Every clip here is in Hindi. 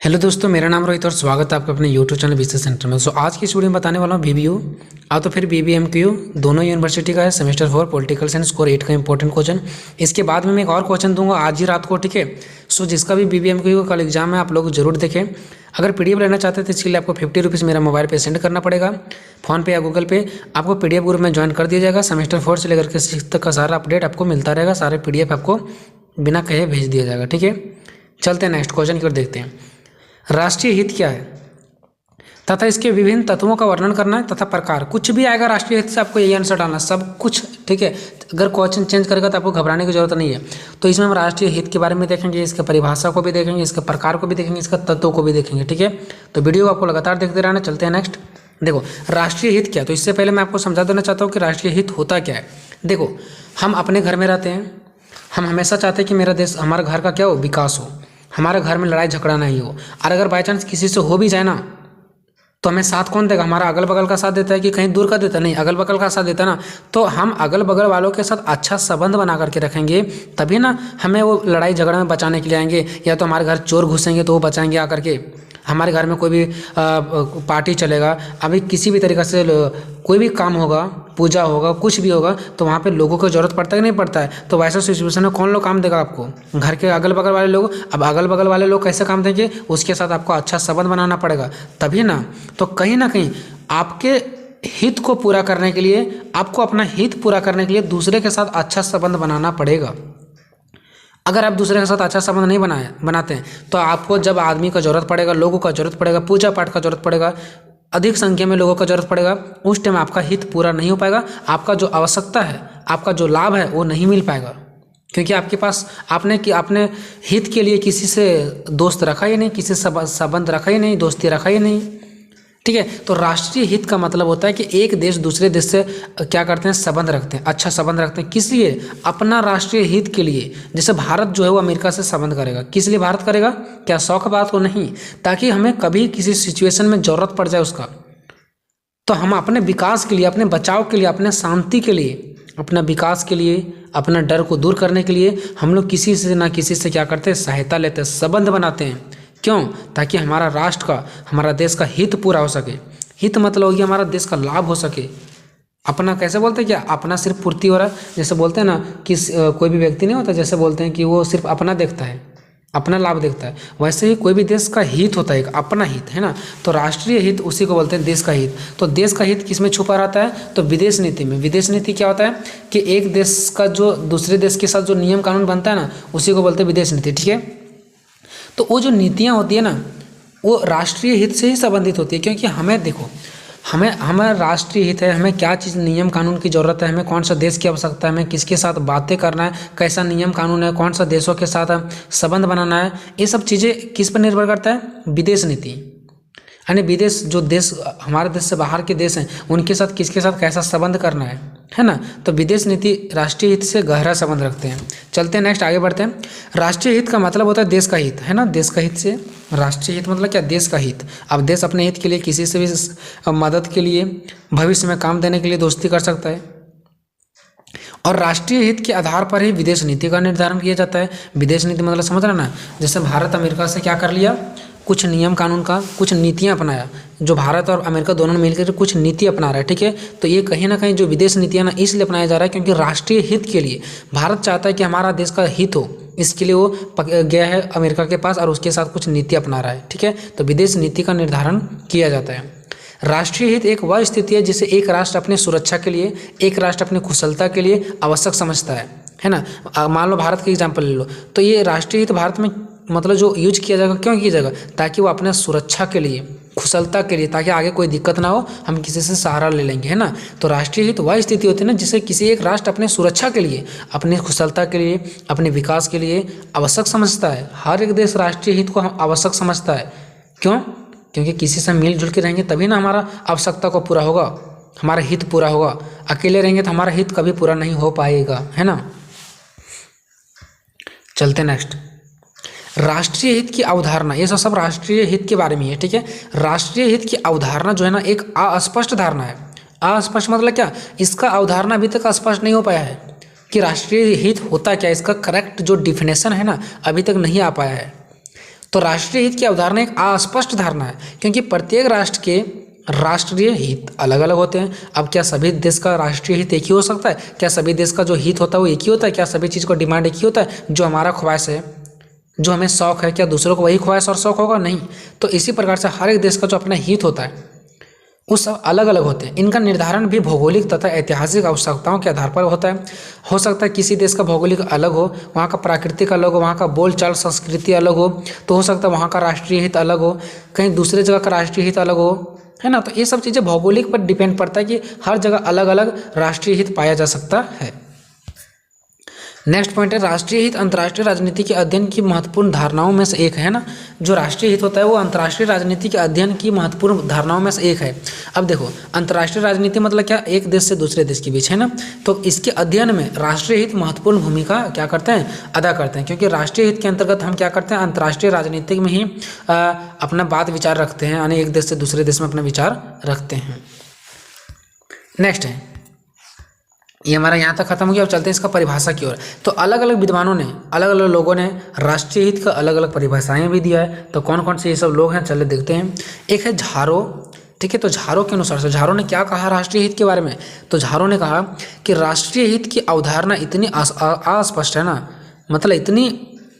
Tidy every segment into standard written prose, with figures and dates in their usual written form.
हेलो दोस्तों, मेरा नाम रोहित और स्वागत है आपका अपने यूट्यूब चैनल बिजनेस सेंटर में। आज की इस वीडियो में बताने वाला हूँ बीबीयू तो फिर बीबीएमक्यू दोनों यूनिवर्सिटी का है। सेमेस्टर 4 पॉलिटिकल साइंस स्कोर 8 का इंपॉर्टेंट क्वेश्चन। इसके बाद में मैं एक और क्वेश्चन दूंगा आज ही रात को, ठीक है। जिसका भी बीबीएमक्यू का कल एग्जाम है आप लोग जरूर देखें। अगर पीडीएफ लेना चाहते हैं तो इसके लिए आपको 50 रुपीज़ मेरा मोबाइल पे सेंड करना पड़ेगा, फ़ोन पे या गूगल पे। आपको पीडीएफ ग्रुप में ज्वाइन कर दिया जाएगा। सेमेस्टर 4 से लेकर के 6 तक का सारा अपडेट आपको मिलता रहेगा। सारे पीडीएफ आपको बिना कहे भेज दिया जाएगा, ठीक है। चलते हैं नेक्स्ट क्वेश्चन की ओर देखते हैं। राष्ट्रीय हित क्या है तथा इसके विभिन्न तत्वों का वर्णन करना है तथा प्रकार। कुछ भी आएगा राष्ट्रीय हित से आपको यही आंसर डालना, सब कुछ, ठीक है। अगर क्वेश्चन चेंज करेगा तो आपको घबराने की जरूरत नहीं है। तो इसमें हम राष्ट्रीय हित के बारे में देखेंगे, इसके परिभाषा को भी देखेंगे, इसके प्रकार को भी देखेंगे, इसका तत्वों को भी देखेंगे, ठीक है। तो वीडियो को आपको लगातार देखते रहना। चलते हैं नेक्स्ट। देखो राष्ट्रीय हित क्या है, तो इससे पहले मैं आपको समझा देना चाहता हूँ कि राष्ट्रीय हित होता क्या है। देखो हम अपने घर में रहते हैं, हम हमेशा चाहते हैं कि मेरा देश, हमारा घर का क्या हो, विकास हो, हमारे घर में लड़ाई झगड़ा नहीं हो। और अगर बाई चांस किसी से हो भी जाए ना तो हमें साथ कौन देगा, हमारा अगल बगल का साथ देता है कि कहीं दूर का देता है, नहीं, अगल बगल का साथ देता है ना। तो हम अगल बगल वालों के साथ अच्छा संबंध बना करके रखेंगे, तभी ना हमें वो लड़ाई झगड़ा में बचाने के लिए आएंगे। या तो हमारे घर चोर घुसेंगे तो वो बचाएंगे आकर के। हमारे घर में कोई भी पार्टी चलेगा, अभी किसी भी तरीक़े से कोई भी काम होगा, पूजा होगा, कुछ भी होगा, तो वहाँ पे लोगों को ज़रूरत पड़ता है कि नहीं पड़ता है। तो वैसा सिचुएशन में कौन लोग काम देगा आपको, घर के अगल बगल वाले लोग। अब अगल बगल वाले लोग कैसे काम देंगे, उसके साथ आपको अच्छा संबंध बनाना पड़ेगा, तभी ना। तो कहीं ना कहीं आपके हित को पूरा करने के लिए, आपको अपना हित पूरा करने के लिए दूसरे के साथ अच्छा संबंध बनाना पड़ेगा। अगर आप दूसरे के साथ अच्छा संबंध नहीं बनाते हैं तो आपको जब आदमी का ज़रूरत पड़ेगा, लोगों का ज़रूरत पड़ेगा, पूजा पाठ का ज़रूरत पड़ेगा, अधिक संख्या में लोगों का ज़रूरत पड़ेगा, उस टाइम आपका हित पूरा नहीं हो पाएगा। आपका जो आवश्यकता है, आपका जो लाभ है वो नहीं मिल पाएगा, क्योंकि आपके पास आपने हित के लिए किसी से दोस्त रखा ही नहीं, किसी से संबंध रखा ही नहीं, दोस्ती रखा ही नहीं, ठीक है। तो राष्ट्रीय हित का मतलब होता है कि एक देश दूसरे देश से क्या करते हैं, संबंध रखते हैं, अच्छा संबंध रखते हैं। किस लिए, अपना राष्ट्रीय हित के लिए। जैसे भारत जो है वो अमेरिका से संबंध करेगा, किस लिए भारत करेगा, क्या शौक बात हो, नहीं, ताकि हमें कभी किसी सिचुएशन में ज़रूरत पड़ जाए उसका, तो हम अपने विकास के लिए, अपने बचाव के लिए, अपने शांति के लिए, अपना विकास के लिए, अपना डर को दूर करने के लिए हम लोग किसी से ना किसी से क्या करते हैं, सहायता लेते हैं, संबंध बनाते हैं। क्यों, ताकि हमारा राष्ट्र का, हमारा देश का हित पूरा हो सके। हित मतलब हो गया हमारा देश का लाभ हो सके। अपना कैसे बोलते हैं, क्या अपना सिर्फ पूर्ति हो रहा है, जैसे बोलते हैं ना कि कोई भी व्यक्ति नहीं होता, जैसे बोलते हैं कि वो सिर्फ अपना देखता है, अपना लाभ देखता है, वैसे ही कोई भी देश का हित होता है, एक अपना हित है ना। तो राष्ट्रीय हित उसी को बोलते हैं देश का हित। तो देश का हित किस में छुपा रहता है, तो विदेश नीति में। विदेश नीति क्या होता है कि एक देश का जो दूसरे देश के साथ जो नियम कानून बनता है ना, उसी को बोलते हैं विदेश नीति, ठीक है। तो वो जो नीतियाँ होती है ना, वो राष्ट्रीय हित से ही संबंधित होती है, क्योंकि हमें देखो, हमें राष्ट्रीय हित है, हमें क्या चीज़ नियम कानून की ज़रूरत है, हमें कौन सा देश की आवश्यकता है, हमें किसके साथ बातें करना है, कैसा नियम कानून है, कौन सा देशों के साथ संबंध बनाना है, ये सब चीज़ें किस पर निर्भर करता है, विदेश नीति। यानी विदेश, जो देश हमारे देश से बाहर के देश हैं, उनके साथ किसके साथ कैसा संबंध करना है ना। तो विदेश नीति राष्ट्रीय हित से गहरा संबंध रखते हैं। चलते हैं नेक्स्ट, आगे बढ़ते हैं। राष्ट्रीय हित का मतलब होता है देश का हित, है ना। देश का हित से राष्ट्रीय हित मतलब क्या, देश का हित। अब देश अपने हित के लिए किसी से भी मदद के लिए, भविष्य में काम देने के लिए दोस्ती कर सकता है, और राष्ट्रीय हित के आधार पर ही विदेश नीति का निर्धारण किया जाता है। विदेश नीति मतलब समझ रहे ना, जैसे भारत अमेरिका से क्या कर लिया, कुछ नियम कानून का, कुछ नीतियां अपनाया, जो भारत और अमेरिका दोनों ने मिलकर कुछ नीति अपना रहा है, ठीक है। तो ये कहीं ना कहीं जो विदेश नीतियां ना इसलिए अपनाया जा रहा है क्योंकि राष्ट्रीय हित के लिए भारत चाहता है कि हमारा देश का हित हो, इसके लिए वो गया है अमेरिका के पास और उसके साथ कुछ नीति अपना रहा है, ठीक है। तो विदेश नीति का निर्धारण किया जाता है। राष्ट्रीय हित एक वह स्थिति है जिसे एक राष्ट्र अपने सुरक्षा के लिए, एक राष्ट्र अपनी कुशलता के लिए आवश्यक समझता है ना। मान लो भारत का एग्जाम्पल ले लो, तो ये राष्ट्रीय हित भारत में मतलब जो यूज किया जाएगा, क्यों किया जाएगा, ताकि वो अपने सुरक्षा के लिए, कुशलता के लिए, ताकि आगे कोई दिक्कत ना हो, हम किसी से सहारा ले लेंगे, है ना। तो राष्ट्रीय हित वह स्थिति होती है ना जिसे किसी एक राष्ट्र अपने सुरक्षा के लिए, अपनी कुशलता के लिए, अपने विकास के लिए आवश्यक समझता है। हर एक देश राष्ट्रीय हित को आवश्यक समझता है। क्यों, क्योंकि किसी से मिलजुल के रहेंगे तभी ना हमारा आवश्यकता को पूरा होगा, हमारा हित पूरा होगा। अकेले रहेंगे तो हमारा हित कभी पूरा नहीं हो पाएगा, है ना। चलते नेक्स्ट, राष्ट्रीय हित की अवधारणा। ये सब राष्ट्रीय हित के बारे में है, ठीक है। राष्ट्रीय हित की अवधारणा जो है ना, एक अस्पष्ट धारणा है। अस्पष्ट मतलब क्या, इसका अवधारणा अभी तक स्पष्ट नहीं हो पाया है कि राष्ट्रीय हित होता क्या, इसका करेक्ट जो डिफिनेशन है ना अभी तक नहीं आ पाया है। तो राष्ट्रीय हित की अवधारणा एक अस्पष्ट धारणा है, क्योंकि प्रत्येक राष्ट्र के राष्ट्रीय हित अलग अलग होते हैं। अब क्या सभी देश का राष्ट्रीय हित एक ही हो सकता है? क्या सभी देश का जो हित होता है वो एक ही होता है? क्या सभी चीज़ का डिमांड एक ही होता है? जो हमारा ख्वाहिश है, जो हमें शौक है, क्या दूसरों को वही ख्वाहिश और शौक होगा? नहीं। तो इसी प्रकार से हर एक देश का जो अपना हित होता है वो सब अलग अलग होते हैं। इनका निर्धारण भी भौगोलिक तथा ऐतिहासिक आवश्यकताओं के आधार पर होता है। हो सकता है किसी देश का भौगोलिक अलग हो, वहाँ का प्राकृतिक अलग हो, वहाँ का बोलचाल संस्कृति अलग हो, तो हो सकता है वहाँ का राष्ट्रीय हित अलग हो, कहीं दूसरे जगह का राष्ट्रीय हित अलग हो, है ना। तो ये सब चीज़ें भौगोलिक पर डिपेंड पड़ता है कि हर जगह अलग अलग राष्ट्रीय हित पाया जा सकता है। नेक्स्ट पॉइंट है राष्ट्रीय हित अंतर्राष्ट्रीय राजनीति के अध्ययन की महत्वपूर्ण धारणाओं में से एक है ना। जो राष्ट्रीय हित होता है वो अंतर्राष्ट्रीय राजनीति के अध्ययन की महत्वपूर्ण धारणाओं में से एक है। अब देखो, अंतर्राष्ट्रीय राजनीति मतलब क्या? एक देश से दूसरे देश के बीच, है ना। तो इसके अध्ययन में राष्ट्रीय हित महत्वपूर्ण भूमिका क्या करते हैं? अदा करते हैं, क्योंकि राष्ट्रीय हित के अंतर्गत हम क्या करते हैं? अंतर्राष्ट्रीय राजनीति में ही अपना बात विचार रखते हैं, यानी एक देश से दूसरे देश में अपना विचार रखते हैं। नेक्स्ट है, ये हमारा यहाँ तक खत्म हो गया। अब चलते हैं इसका परिभाषा की ओर। तो अलग अलग विद्वानों ने, अलग अलग लोगों ने राष्ट्रीय हित का अलग अलग परिभाषाएं भी दिया है। तो कौन कौन से ये सब लोग हैं, चलिए देखते हैं। एक है झारो, ठीक है। तो झारो के अनुसार से झारो ने क्या कहा राष्ट्रीय हित के बारे में? तो झारो ने कहा कि राष्ट्रीय हित की अवधारणा इतनी अस्पष्ट है ना, मतलब इतनी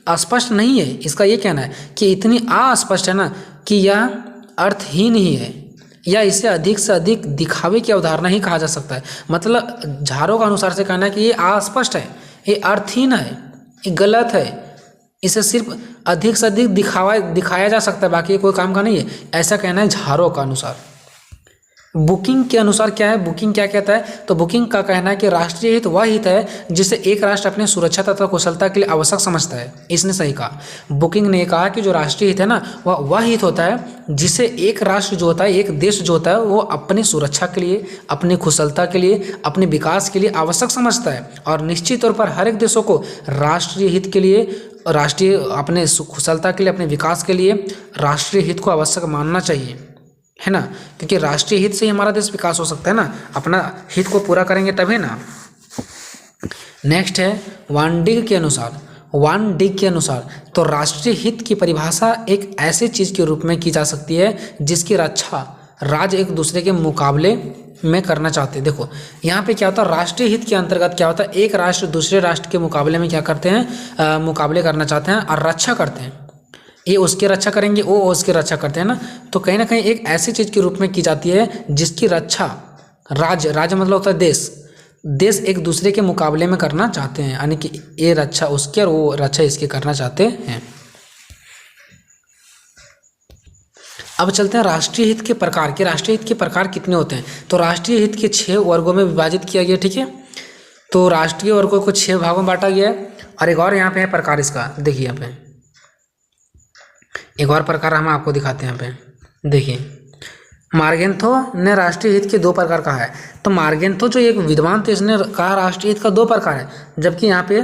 अस्पष्ट नहीं है। इसका ये कहना है कि इतनी अस्पष्ट है ना कि यह अर्थहीन ही है, या इसे अधिक से अधिक दिखावे की अवधारणा ही कहा जा सकता है। मतलब झारो का अनुसार से कहना है कि ये अस्पष्ट है, ये अर्थहीन है, ये गलत है, इसे सिर्फ अधिक से अधिक दिखाया जा सकता है, बाकी कोई काम का नहीं है, ऐसा कहना है झारो का अनुसार। बुकिंग के अनुसार क्या है? बुकिंग क्या कहता है? तो बुकिंग का कहना है कि राष्ट्रीय हित वह हित है जिसे एक राष्ट्र अपने सुरक्षा तथा कुशलता के लिए आवश्यक समझता है। इसने सही कहा। बुकिंग ने कहा कि जो राष्ट्रीय हित है ना, वह हित होता है जिसे एक राष्ट्र जो होता है, एक देश जो होता है, वो अपनी सुरक्षा के लिए, अपनी कुशलता के लिए, अपने विकास के लिए आवश्यक समझता है। और निश्चित तौर पर हर एक देशों को राष्ट्रीय हित के लिए, राष्ट्रीय अपने कुशलता के लिए, अपने विकास के लिए राष्ट्रीय हित को आवश्यक मानना चाहिए, है ना। क्योंकि राष्ट्रीय हित से ही हमारा देश विकास हो सकता है ना, अपना हित को पूरा करेंगे तभी ना। नेक्स्ट है वान डिग के अनुसार। वान डिग के अनुसार तो राष्ट्रीय हित की परिभाषा एक ऐसी चीज़ के रूप में की जा सकती है जिसकी रक्षा राज्य एक दूसरे के मुकाबले में करना चाहते हैं। देखो यहाँ पे क्या होता है, राष्ट्रीय हित के अंतर्गत क्या होता है, एक राष्ट्र दूसरे राष्ट्र के मुकाबले में क्या करते हैं? मुकाबले करना चाहते हैं और रक्षा करते हैं। ये उसकी रक्षा करेंगे, वो उसकी रक्षा करते हैं ना। तो कहीं ना कहीं एक ऐसी चीज़ के रूप में की जाती है जिसकी रक्षा राज्य मतलब होता है देश एक दूसरे के मुकाबले में करना चाहते हैं, यानी कि ये रक्षा उसके और वो रक्षा इसके करना चाहते हैं। अब चलते हैं राष्ट्रीय हित के प्रकार के। राष्ट्रीय हित के प्रकार कितने होते हैं? तो राष्ट्रीय हित के 6 वर्गों में विभाजित किया गया, ठीक है। तो राष्ट्रीय वर्गों को 6 भागों में बांटा गया है। और एक और यहाँ पे है प्रकार इसका, देखिए यहाँ पे एक और प्रकार हम आपको दिखाते हैं। यहाँ पे देखिए, मार्गेंथो ने राष्ट्रीय हित के 2 प्रकार कहा है। तो मार्गेंथो जो एक विद्वान थे, इसने कहा राष्ट्रीय हित का 2 प्रकार है, जबकि यहाँ पे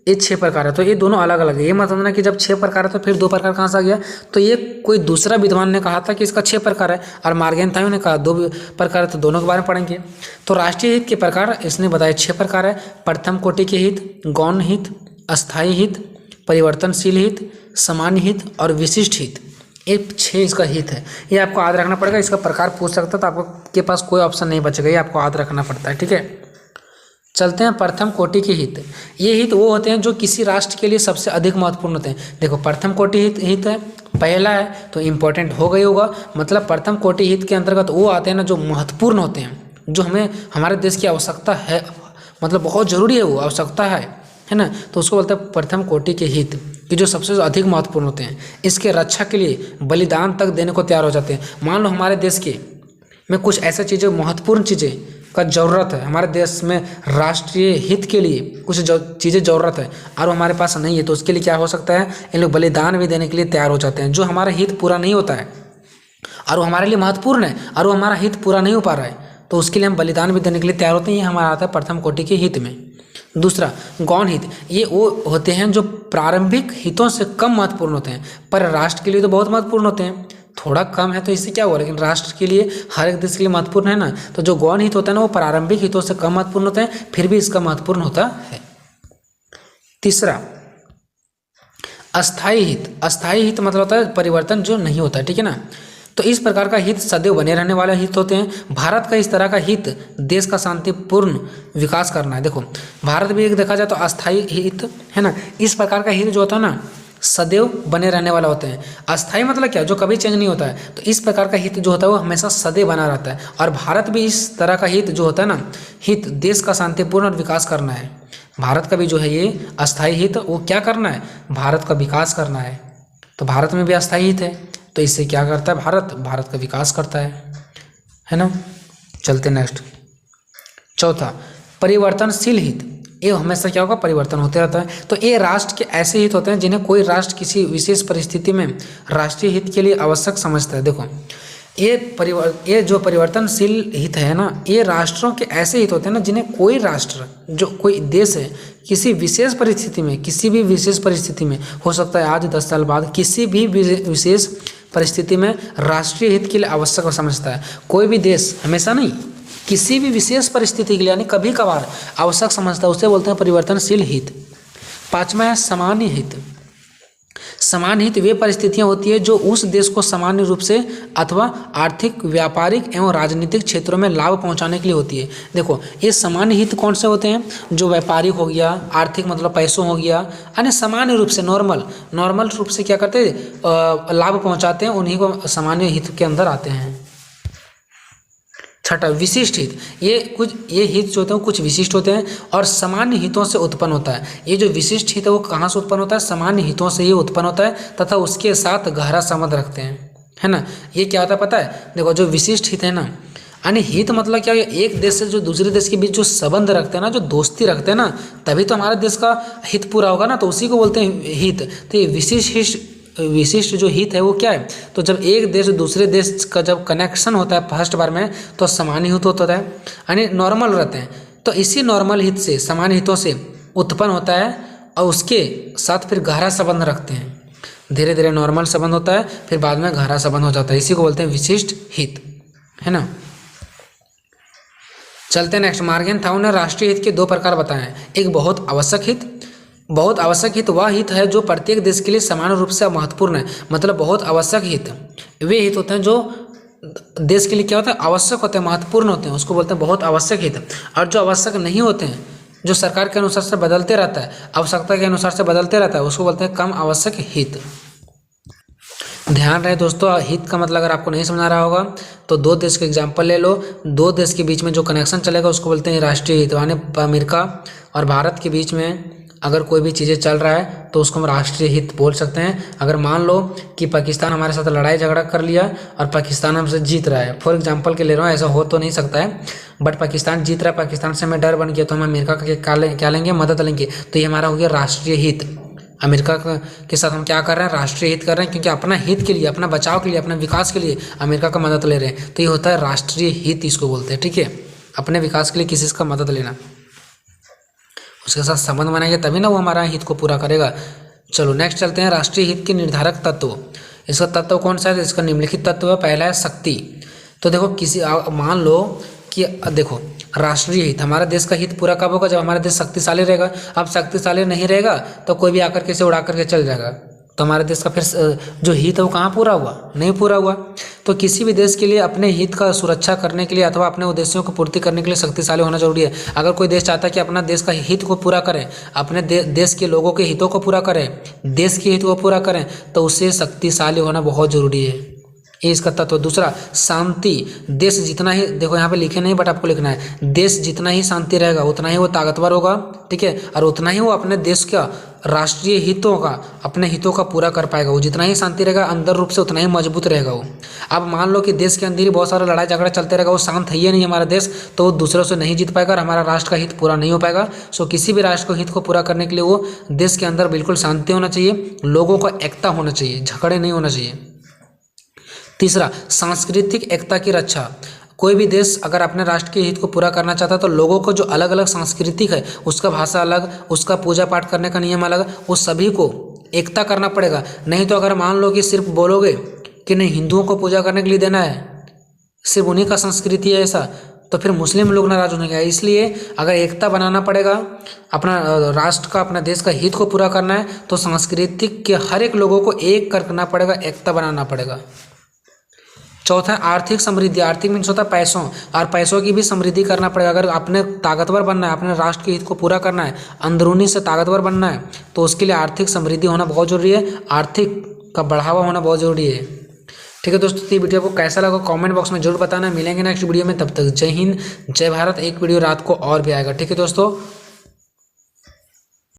ये 6 प्रकार है। तो ये दोनों अलग अलग है। ये मत समझना कि जब 6 प्रकार है तो फिर 2 प्रकार कहाँ से आ गया। तो ये कोई दूसरा विद्वान ने कहा था कि इसका 6 प्रकार है, और मार्गेंथो ने कहा 2 प्रकार है, तो दोनों के बारे में पढ़ेंगे। तो राष्ट्रीय हित के प्रकार इसने बताया 6 प्रकार है। प्रथम कोटि के हित, गौण हित, अस्थायी हित, परिवर्तनशील हित, सामान्य हित और विशिष्ट हित। ये 6 इसका हित है। ये आपको याद रखना पड़ेगा। इसका प्रकार पूछ सकता है तो आपके पास कोई ऑप्शन नहीं बचेगा, ये आपको याद रखना पड़ता है, ठीक है। चलते हैं प्रथम कोटि के हित। ये हित वो होते हैं जो किसी राष्ट्र के लिए सबसे अधिक महत्वपूर्ण होते हैं। देखो प्रथम कोटि हित है, पहला है तो इम्पोर्टेंट हो गई होगा। मतलब प्रथम कोटि हित के अंतर्गत वो आते हैं ना जो महत्वपूर्ण होते हैं, जो हमें हमारे देश की आवश्यकता है, मतलब बहुत ज़रूरी है, वो आवश्यकता है ना। तो उसको बोलते हैं प्रथम कोटि के हित, कि जो सबसे अधिक महत्वपूर्ण होते हैं। इसके रक्षा के लिए बलिदान तक देने को तैयार हो जाते हैं। मान लो हमारे देश के में कुछ ऐसे चीज़ें, महत्वपूर्ण चीज़ें का ज़रूरत है, हमारे देश में राष्ट्रीय हित के लिए कुछ चीज़ें ज़रूरत है और हमारे पास नहीं है, तो उसके लिए क्या हो सकता है, इन लोग बलिदान भी देने के लिए तैयार हो जाते हैं। जो हमारा हित पूरा नहीं होता है और वो हमारे लिए महत्वपूर्ण है और वो हमारा हित पूरा नहीं हो पा रहा है, तो उसके लिए हम बलिदान भी देने के लिए तैयार होते हैं। ये हमारा आता है प्रथम कोटि के हित में। दूसरा गौण हित, ये वो होते हैं जो प्रारंभिक हितों से कम महत्वपूर्ण होते हैं, पर राष्ट्र के लिए तो बहुत महत्वपूर्ण होते हैं। थोड़ा कम है तो इससे क्या हुआ, लेकिन राष्ट्र के लिए, हर एक देश के लिए महत्वपूर्ण है ना। तो जो गौण हित होता है ना, वो प्रारंभिक हितों से कम महत्वपूर्ण होते हैं, फिर भी इसका महत्वपूर्ण होता है। तीसरा अस्थाई हित मतलब होता है परिवर्तन जो नहीं होता है, ठीक है ना। तो इस प्रकार का हित सदैव बने रहने वाले हित होते हैं। भारत का इस तरह का हित देश का शांतिपूर्ण विकास करना है। देखो भारत भी एक देखा जाए तो अस्थाई हित है ना, इस प्रकार का हित जो होता है ना सदैव बने रहने वाला होते हैं। अस्थाई मतलब क्या, जो कभी चेंज नहीं होता है। तो इस प्रकार का हित जो होता है वो हमेशा सदैव बना रहता है। और भारत भी इस तरह का हित जो होता है ना, हित देश का शांतिपूर्ण और विकास करना है। भारत का भी जो है ये अस्थाई हित वो क्या करना है, भारत का विकास करना है। तो भारत में भी अस्थाई हित है, तो इससे क्या करता है भारत का विकास करता है ना। चलते नेक्स्ट। चौथा, परिवर्तनशील हित। ये हमेशा क्या होगा, परिवर्तन होते रहता है। तो ये राष्ट्र के ऐसे हित होते हैं जिन्हें कोई राष्ट्र किसी विशेष परिस्थिति में राष्ट्रीय हित के लिए आवश्यक समझता है। देखो ये जो परिवर्तनशील हित है ना, ये राष्ट्रों के ऐसे हित होते हैं ना जिन्हें कोई राष्ट्र, जो कोई देश है, किसी विशेष परिस्थिति में, किसी भी विशेष परिस्थिति में, हो सकता है आज 10 साल बाद, किसी भी विशेष परिस्थिति में राष्ट्रीय हित के लिए आवश्यक समझता है। कोई भी देश, हमेशा नहीं, किसी भी विशेष परिस्थिति के लिए यानी कभी कभार आवश्यक समझता है, उसे बोलते हैं परिवर्तनशील हित। पांचवा है सामान्य हित। सामान्य हित वे परिस्थितियां होती है जो उस देश को सामान्य रूप से अथवा आर्थिक, व्यापारिक एवं राजनीतिक क्षेत्रों में लाभ पहुंचाने के लिए होती है। देखो ये सामान्य हित कौन से होते हैं, जो व्यापारिक हो गया, आर्थिक मतलब पैसों हो गया, अन्य सामान्य रूप से नॉर्मल रूप से क्या करते हैं, लाभ पहुँचाते हैं, उन्हीं को सामान्य हित के अंदर आते हैं। छठा, विशिष्ट हित। ये हित जो होते हैं कुछ विशिष्ट होते हैं और सामान्य हितों से उत्पन्न होता है। ये जो विशिष्ट हित है वो कहाँ से उत्पन्न होता है, सामान्य हितों से ये उत्पन्न होता है तथा उसके साथ गहरा संबंध रखते हैं, है ना। ये क्या होता है पता है, देखो जो विशिष्ट हित है ना, यानी हित मतलब क्या है, एक देश से जो दूसरे देश के बीच जो संबंध रखते हैं ना, जो दोस्ती रखते हैं ना, तभी तो हमारे देश का हित पूरा होगा ना, तो उसी को बोलते हैं हित। तो ये विशिष्ट जो हित है वो क्या है, तो जब एक देश दूसरे देश का जब कनेक्शन होता है फर्स्ट बार में, तो सामान्य हित होता है, यानी नॉर्मल रहते हैं। तो इसी नॉर्मल हित से, सामान्य हितों से उत्पन्न होता है और उसके साथ फिर गहरा संबंध रखते हैं। धीरे धीरे नॉर्मल संबंध होता है, फिर बाद में गहरा संबंध हो जाता है, इसी को बोलते हैं विशिष्ट हित, है ना। चलते नेक्स्ट। मॉर्गनथाउ ने राष्ट्रीय हित के 2 प्रकार बताए हैं। एक बहुत आवश्यक हित वह हित है जो प्रत्येक देश के लिए समान रूप से महत्वपूर्ण है। मतलब बहुत आवश्यक हित वे हित होते हैं जो देश के लिए क्या होता है, आवश्यक होते हैं, महत्वपूर्ण होते हैं, उसको बोलते हैं बहुत आवश्यक हित। और जो आवश्यक नहीं होते हैं, जो सरकार के अनुसार से बदलते रहता है, आवश्यकता के अनुसार से बदलते रहता है, उसको बोलते हैं कम आवश्यक हित। ध्यान रहे दोस्तों, हित का मतलब अगर आपको नहीं समझ आ रहा होगा तो 2 देश के एग्जाम्पल ले लो। 2 देश के बीच में जो कनेक्शन चलेगा उसको बोलते हैं राष्ट्रीय हित। यानी अमेरिका और भारत के बीच में अगर कोई भी चीज़ें चल रहा है तो उसको हम राष्ट्रीय हित बोल सकते हैं। अगर मान लो कि पाकिस्तान हमारे साथ लड़ाई झगड़ा कर लिया और पाकिस्तान हमसे जीत रहा है, फॉर एग्जांपल के ले रहा हूँ, ऐसा हो तो नहीं सकता है, बट पाकिस्तान जीत रहा है, पाकिस्तान से हमें डर बन गया, तो हम अमेरिका का क्या लेंगे, मदद लेंगे। तो ये हमारा हो गया राष्ट्रीय हित। अमेरिका के साथ हम क्या कर रहे हैं, राष्ट्रीय हित कर रहे हैं, क्योंकि अपना हित के लिए, अपना बचाव के लिए, अपने विकास के लिए अमेरिका का मदद ले रहे हैं। तो ये होता है राष्ट्रीय हित, इसको बोलते हैं, ठीक है। अपने विकास के लिए किसी का मदद लेना, उसके साथ संबंध बनाएंगे तभी ना वो हमारा हित को पूरा करेगा। चलो नेक्स्ट चलते हैं। राष्ट्रीय हित के निर्धारक तत्व। इसका तत्व कौन सा है, इसका निम्नलिखित तत्व है। पहला है शक्ति। तो देखो मान लो कि देखो राष्ट्रीय हित, हमारा देश का हित पूरा कब होगा, जब हमारा देश शक्तिशाली रहेगा। अब शक्तिशाली नहीं रहेगा तो कोई भी आकर के इसे उड़ा करके चल जाएगा, तो हमारे देश का फिर जो हित है वो कहाँ पूरा हुआ, नहीं पूरा हुआ। तो किसी भी देश के लिए अपने हित का सुरक्षा करने के लिए अथवा अपने उद्देश्यों को पूर्ति करने के लिए शक्तिशाली होना जरूरी है। अगर कोई देश चाहता है कि अपना देश का हित को पूरा करें, अपने देश के लोगों के हितों को पूरा करें, देश के हित को पूरा करें, तो उससे शक्तिशाली होना बहुत जरूरी है। ये इसका तत्व। दूसरा शांति। देश जितना ही, देखो यहाँ पे लिखे नहीं बट आपको लिखना है, देश जितना ही शांति रहेगा उतना ही वो ताकतवर होगा, ठीक है, और उतना ही वो अपने देश का राष्ट्रीय हितों का, अपने हितों का पूरा कर पाएगा। वो जितना ही शांति रहेगा अंदर रूप से उतना ही मजबूत रहेगा वो। अब मान लो कि देश के अंदर ही बहुत सारा लड़ाई झगड़ा चलते रहेगा, वो शांत है ही नहीं हमारा देश, तो वो दूसरों से नहीं जीत पाएगा और हमारा राष्ट्र का हित पूरा नहीं हो पाएगा। सो किसी भी राष्ट्र को हित को पूरा करने के लिए वो देश के अंदर बिल्कुल शांति होना चाहिए, लोगों का एकता होना चाहिए, झगड़े नहीं होना चाहिए। तीसरा सांस्कृतिक एकता की रक्षा। कोई भी देश अगर अपने राष्ट्र के हित को पूरा करना चाहता है तो लोगों को जो अलग अलग सांस्कृतिक है, उसका भाषा अलग, उसका पूजा पाठ करने का नियम अलग, उस सभी को एकता करना पड़ेगा। नहीं तो अगर मान लो कि सिर्फ बोलोगे कि नहीं हिंदुओं को पूजा करने के लिए देना है, सिर्फ उन्हीं का संस्कृति है ऐसा, तो फिर मुस्लिम लोग नाराज होंगे। इसलिए अगर एकता बनाना पड़ेगा, अपना राष्ट्र का, अपना देश का हित को पूरा करना है, तो सांस्कृतिक के हर एक लोगों को एक करना पड़ेगा, एकता बनाना पड़ेगा। चौथा, आर्थिक समृद्धि। आर्थिक मीन्स होता है पैसों, और पैसों की भी समृद्धि करना पड़ेगा। अगर अपने ताकतवर बनना है, अपने राष्ट्र के हित को पूरा करना है, अंदरूनी से ताकतवर बनना है, तो उसके लिए आर्थिक समृद्धि होना बहुत जरूरी है, आर्थिक का बढ़ावा होना बहुत जरूरी है। ठीक है दोस्तों, ये वीडियो आपको कैसा लगा कमेंट बॉक्स में जरूर बताना। मिलेंगे नेक्स्ट वीडियो में, तब तक जय हिंद जय भारत। एक वीडियो रात को और भी आएगा। ठीक है दोस्तों।